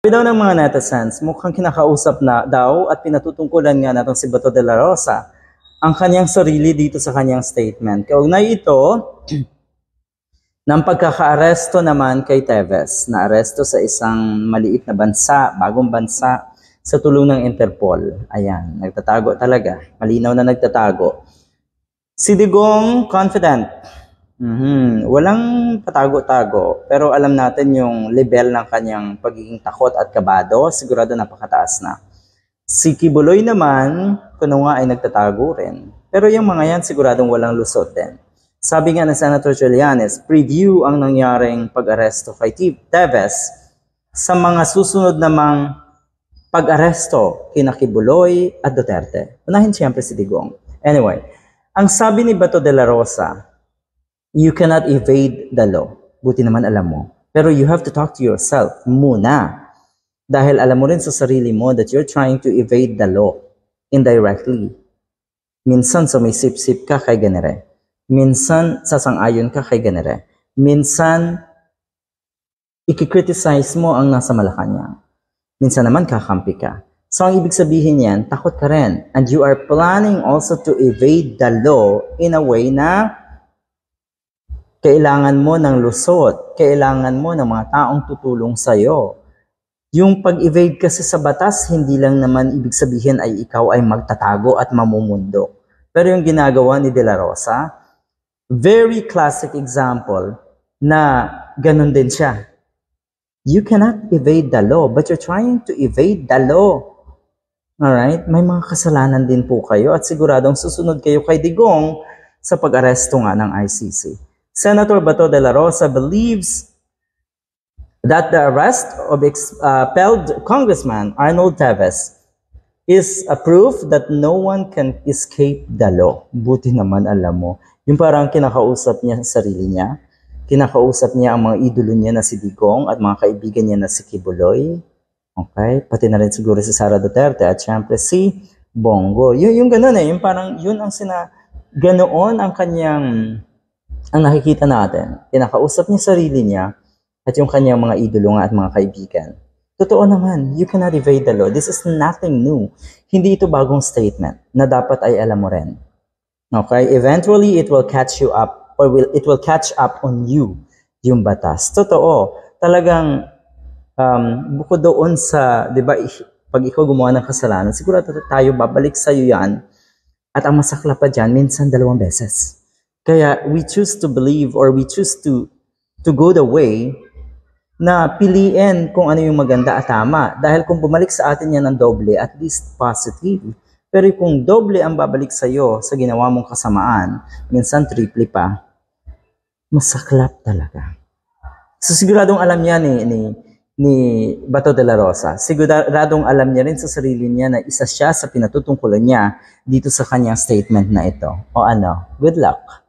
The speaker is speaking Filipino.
Daw ng mga netizens, mukhang kinakausap na daw at pinatutungkulan nga natong si Bato de la Rosa ang kanyang sarili dito sa kanyang statement. Kaugnay ito ng pagkakaaresto naman kay Teves, na aresto sa isang maliit na bansa, bagong bansa, sa tulong ng Interpol. Ayan, nagtatago talaga. Malinaw na nagtatago. Si Digong, confident. Walang patago-tago, pero alam natin yung level ng kanyang pagiging takot at kabado, sigurado napakataas na. Si Kibuloy naman, kuno nga ay nagtatago rin. Pero yung mga yan siguradong walang lusot din. Sabi nga ng Senator Trillanes, preview ang nangyaring pag-aresto kay Teves sa mga susunod namang pag-aresto kina Kibuloy at Duterte. Unahin siyempre si Digong. Anyway, ang sabi ni Bato de la Rosa, you cannot evade the law. Buti naman alam mo. Pero you have to talk to yourself muna. Dahil alam mo rin sa sarili mo that you're trying to evade the law indirectly. Minsan sa may sip-sip ka kay ganere. Minsan sasang-ayon ka kay ganere. Minsan ikikriticize mo ang nasa Malacanang. Minsan naman kakampi ka. So ang ibig sabihin yan, takot ka rin. And you are planning also to evade the law in a way na kailangan mo ng lusot, kailangan mo ng mga taong tutulong sa'yo. Yung pag-evade kasi sa batas, hindi lang naman ibig sabihin ay ikaw ay magtatago at mamumundo. Pero yung ginagawa ni De La Rosa, very classic example na ganun din siya. You cannot evade the law, but you're trying to evade the law. Alright? May mga kasalanan din po kayo at siguradong susunod kayo kay Digong sa pag-aresto nga ng ICC. Senator Bato de la Rosa believes that the arrest of expelled Congressman Arnold Teves is a proof that no one can escape the law. Buti naman alam mo. Yung parang kinakausap niya sa sarili niya, kinakausap niya ang mga idolo niya na si Digong at mga kaibigan niya na si Kibuloy. Okay? Pati na rin siguro si Sara Duterte at syempre si Bongo. Yung ganun yung parang yun ang ganoon ang kanyang ang nakikita natin, kinakausap niya sarili niya at yung kanyang mga idolo nga at mga kaibigan. Totoo naman, you cannot evade the law. This is nothing new. Hindi ito bagong statement na dapat ay alam mo rin. Okay? Eventually, it will catch you up or it will catch up on you, yung batas. Totoo. Talagang bukod doon sa, di ba, pag ikaw gumawa ng kasalanan, siguro tayo babalik sa iyo yan at ang masakla pa dyan, minsan 2 beses. Kaya we choose to believe or we choose to go the way na piliin kung ano yung maganda at tama. Dahil kung bumalik sa atin yan ng doble, at least positive. Pero kung doble ang babalik sa iyo sa ginawa mong kasamaan, minsan triple pa, masaklap talaga. So siguradong alam niya ni Bato de la Rosa. Siguradong alam niya rin sa sarili niya na isa siya sa pinatutungkulan niya dito sa kanyang statement na ito. O ano, good luck.